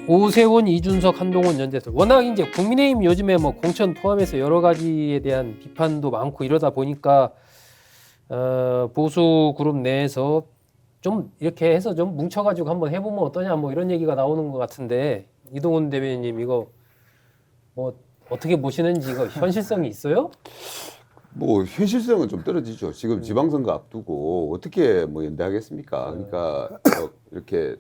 오세훈, 이준석, 한동훈 연대설. 워낙 이제 국민의힘 요즘에 뭐 공천 포함해서 여러 가지에 대한 비판도 많고 이러다 보니까 보수 그룹 내에서 좀 이렇게 해서 좀 뭉쳐가지고 한번 해보면 어떠냐 뭐 이런 얘기가 나오는 것 같은데 이동훈 대변인님 이거 뭐 어떻게 보시는지 이거 현실성이 있어요? 뭐 현실성은 좀 떨어지죠. 지금 지방선거 앞두고 어떻게 뭐 연대하겠습니까? 그러니까 이렇게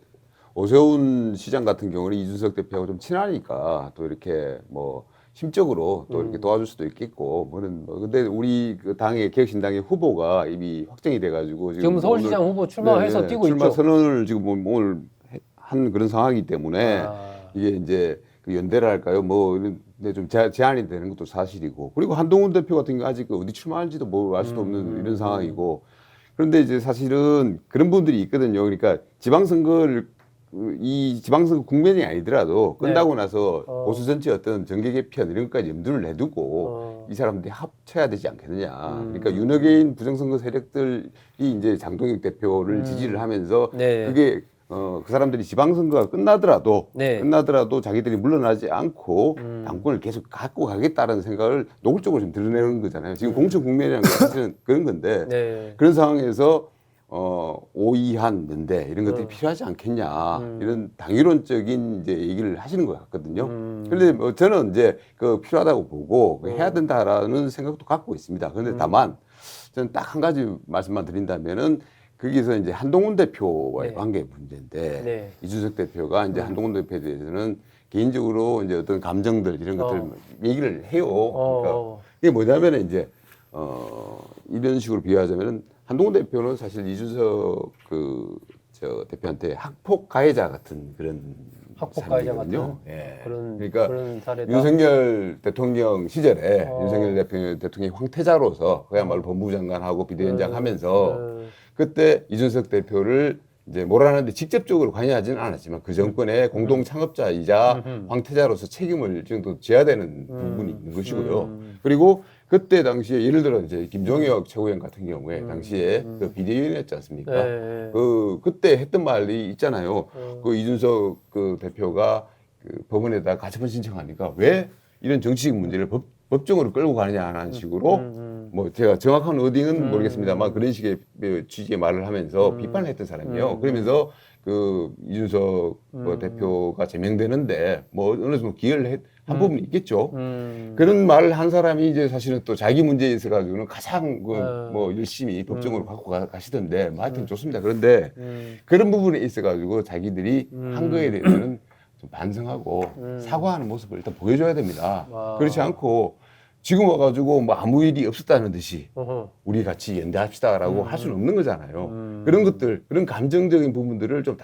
오세훈 시장 같은 경우는 이준석 대표하고 좀 친하니까 또 이렇게 뭐 심적으로 또 이렇게 도와줄 수도 있겠고 뭐는 뭐 근데 우리 그 당의 개혁신당의 후보가 이미 확정이 돼가지고 지금 서울시장 오늘, 후보 출마해서 네, 뛰고 출마 있죠. 선언을 지금 뭐 오늘 한 그런 상황이기 때문에 아, 이게 이제 그 연대를 할까요? 뭐 이런 근데 좀 제한이 되는 것도 사실이고 그리고 한동훈 대표 같은 경우 아직 어디 출마할지도 뭐 알 수도 없는 이런 상황이고 그런데 이제 사실은 그런 분들이 있거든요. 그러니까 지방선거를 이 지방선거 국면이 아니더라도 끝나고 나서 보수 전체 어떤 정계 개편 이런 것까지 염두를 내두고 이 사람들이 합쳐야 되지 않겠느냐. 그러니까 윤핵인 부정선거 세력들이 이제 장동혁 대표를 지지를 하면서 네. 그게 그 사람들이 지방선거가 끝나더라도 네. 자기들이 물러나지 않고 당권을 계속 갖고 가겠다는 생각을 노골적으로 좀 드러내는 거잖아요. 지금 공천 국면이라는 건 사실은 그런 건데 네. 그런 상황에서 오이한 연대 이런 것들이 필요하지 않겠냐 이런 당위론적인 이제 얘기를 하시는 것 같거든요. 그런데 뭐 저는 이제 그 필요하다고 보고 해야 된다라는 생각도 갖고 있습니다. 그런데 다만 저는 딱 한 가지 말씀만 드린다면은 거기서 이제 한동훈 대표와의 네. 관계 문제인데 네. 이준석 대표가 이제 한동훈 대표에 대해서는 개인적으로 이제 어떤 감정들 이런 것들 얘기를 해요. 그러니까 이게 뭐냐면은 이제 이런 식으로 비유하자면은 한동훈 대표는 사실 이준석 저 대표한테 학폭 가해자 같은 그런 학폭 가해자 사람이거든요. 같은 예. 그런 그러니까 사례다. 윤석열 대통령 시절에 윤석열 대통령이 황태자로서 그야말로 법무부 장관하고 비대위원장 하면서 그때 이준석 대표를 이제 몰아내는데 직접적으로 관여하지는 않았지만 그 정권의 공동 창업자이자 황태자로서 책임을 지금도 져야 되는 부분이 있는 것이고요. 그리고 그때 당시에 예를 들어 이제 김종혁 최고위원 같은 경우에 당시에 그 비대위원이었지 않습니까? 네. 그때 했던 말이 있잖아요. 그 이준석 그 대표가 그 법원에다 가처분 신청하니까 왜 이런 정치적 문제를 법정으로 끌고 가느냐는 식으로 뭐 제가 정확한 어딩은 모르겠습니다만 그런 식의 취지의 말을 하면서 비판을 했던 사람이에요. 그러면서 그 이준석 대표가 제명되는데 뭐 어느 정도 기여를 한 부분이 있겠죠. 그런 말을 한 사람이 이제 사실은 또 자기 문제에 있어 가지고는 가장 뭐 열심히 법정으로 갖고 가시던데 뭐 하여튼 좋습니다. 그런데 그런 부분에 있어 가지고 자기들이 한 거에 대해서는 좀 반성하고 사과하는 모습을 일단 보여줘야 됩니다. 그렇지 않고 지금 와가지고 뭐 아무 일이 없었다는 듯이 우리 같이 연대합시다라고 할 수는 없는 거잖아요. 그런 것들, 그런 감정적인 부분들을 좀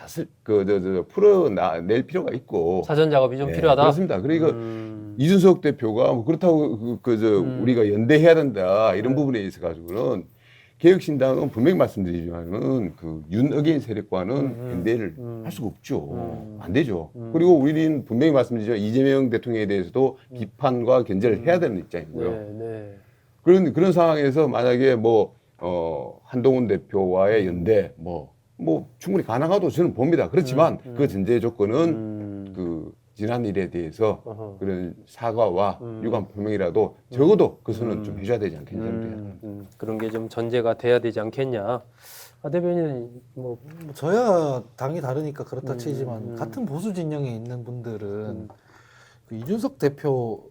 풀어낼 필요가 있고. 사전 작업이 좀 필요하다. 그렇습니다. 그러니까 이준석 대표가 뭐 그렇다고 우리가 연대해야 된다 이런 부분에 있어 가지고는 개혁신당은 분명히 말씀드리지만은 그 윤어게인 세력과는 연대를 할 수가 없죠. 안 되죠. 그리고 우리는 분명히 말씀드리죠. 이재명 대통령에 대해서도 비판과 견제를 해야 되는 입장이고요. 네. 그런 상황에서 만약에 뭐 한동훈 대표와의 연대 뭐 충분히 가능하다고 저는 봅니다. 그렇지만 그 전제 조건은 그 지난 일에 대해서 그런 사과와 유감 표명이라도 적어도 그 선은 좀 해줘야 되지 않겠냐. 그런 게 좀 전제가 돼야 되지 않겠냐. 아 대변인 뭐 저야 당이 다르니까 그렇다 치지만 같은 보수 진영에 있는 분들은 그 이준석 대표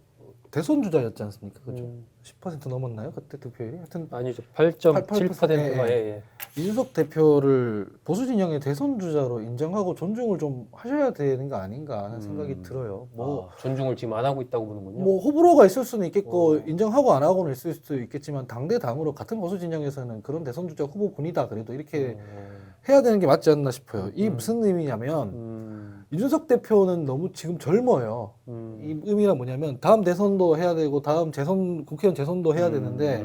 대선 주자였지 않습니까? 그죠? 10% 넘었나요? 그때 득표율이? 하여튼 아니죠. 8.7%가 예. 이준석 대표를 보수 진영의 대선 주자로 인정하고 존중을 좀 하셔야 되는 거 아닌가 하는 생각이 들어요. 뭐 존중을 지금 안 하고 있다고 보는군요. 뭐 호불호가 있을 수는 있겠고 인정하고 안 하고는 있을 수도 있겠지만 당대 당으로 같은 보수 진영에서는 그런 대선 주자 후보군이다 그래도 이렇게 해야 되는 게 맞지 않나 싶어요. 이게 무슨 의미냐면 이준석 대표는 너무 지금 젊어요. 이 의미가 뭐냐면 다음 대선도 해야 되고 다음 국회의원 재선도 해야 되는데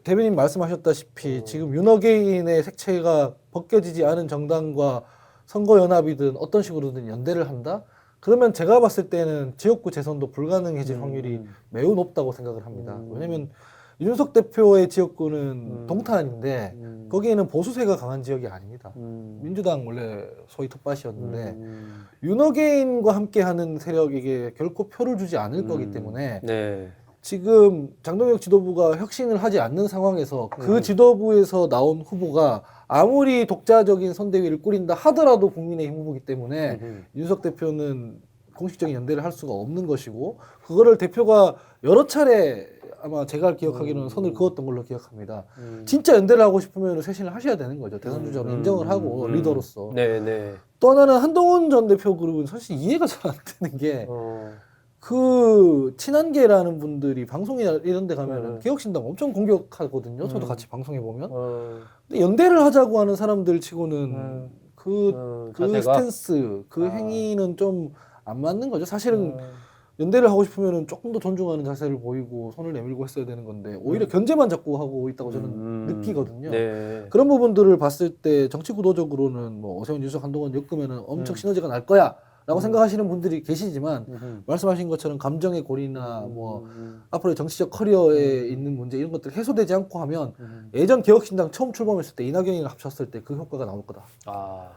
대변인 말씀하셨다시피 지금 윤어게인의 색채가 벗겨지지 않은 정당과 선거연합이든 어떤 식으로든 연대를 한다? 그러면 제가 봤을 때는 지역구 재선도 불가능해질 확률이 매우 높다고 생각을 합니다. 왜냐면 이준석 대표의 지역구는 동탄인데 거기에는 보수세가 강한 지역이 아닙니다. 민주당 원래 소위 텃밭이었는데 윤호개인과 함께하는 세력에게 결코 표를 주지 않을 거기 때문에 네. 지금 장동혁 지도부가 혁신을 하지 않는 상황에서 그 지도부에서 나온 후보가 아무리 독자적인 선대위를 꾸린다 하더라도 국민의힘 후보이기 때문에 윤석 대표는 공식적인 연대를 할 수가 없는 것이고 그거를 대표가 여러 차례 아마 제가 기억하기로는 선을 그었던 걸로 기억합니다. 진짜 연대를 하고 싶으면 쇄신을 하셔야 되는 거죠. 대선 주자로 인정을 하고 리더로서. 네, 네. 또 하나는 한동훈 전 대표 그룹은 사실 이해가 잘 안 되는 게 그 친한계라는 분들이 방송이나 이런 데 가면은 개혁신당 엄청 공격하거든요. 저도 같이 방송에 보면. 근데 연대를 하자고 하는 사람들 치고는 그 자세가? 스탠스, 그 행위는 좀 안 맞는 거죠. 사실은 연대를 하고 싶으면은 조금 더 존중하는 자세를 보이고 손을 내밀고 했어야 되는 건데 오히려 견제만 자꾸 하고 있다고 저는 느끼거든요. 네. 그런 부분들을 봤을 때 정치 구도적으로는 뭐 오세훈, 윤석, 한동훈 엮으면은 엄청 시너지가 날 거야라고 생각하시는 분들이 계시지만 말씀하신 것처럼 감정의 골이나 뭐 앞으로의 정치적 커리어에 있는 문제 이런 것들 해소되지 않고 하면 예전 개혁신당 처음 출범했을 때 이낙연이랑 합쳤을 때 그 효과가 나올 거다. 아.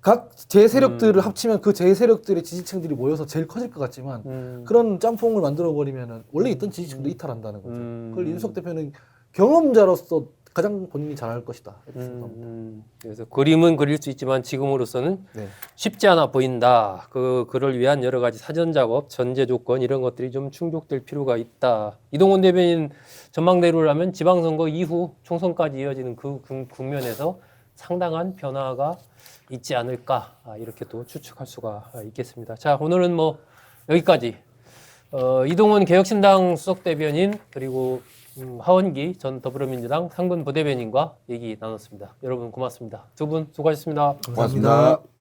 각 제세력들을 합치면 그 제세력들의 지지층들이 모여서 제일 커질 것 같지만 그런 짬뽕을 만들어 버리면은 원래 있던 지지층도 이탈한다는 거죠. 그걸 윤석 대표는 경험자로서 가장 본인이 잘할 것이다. 이렇게 생각합니다. 그래서 그림은 그릴 수 있지만 지금으로서는 네. 쉽지 않아 보인다. 그를 위한 여러 가지 사전 작업, 전제 조건 이런 것들이 좀 충족될 필요가 있다. 이동훈 대변인 전망대로를 하면 지방선거 이후 총선까지 이어지는 그 국면에서 상당한 변화가 있지 않을까 이렇게 또 추측할 수가 있겠습니다. 자, 오늘은 뭐 여기까지 이동훈 개혁신당 수석 대변인 그리고 하원기 전 더불어민주당 상근 부대변인과 얘기 나눴습니다. 여러분 고맙습니다. 두 분 수고하셨습니다. 감사합니다.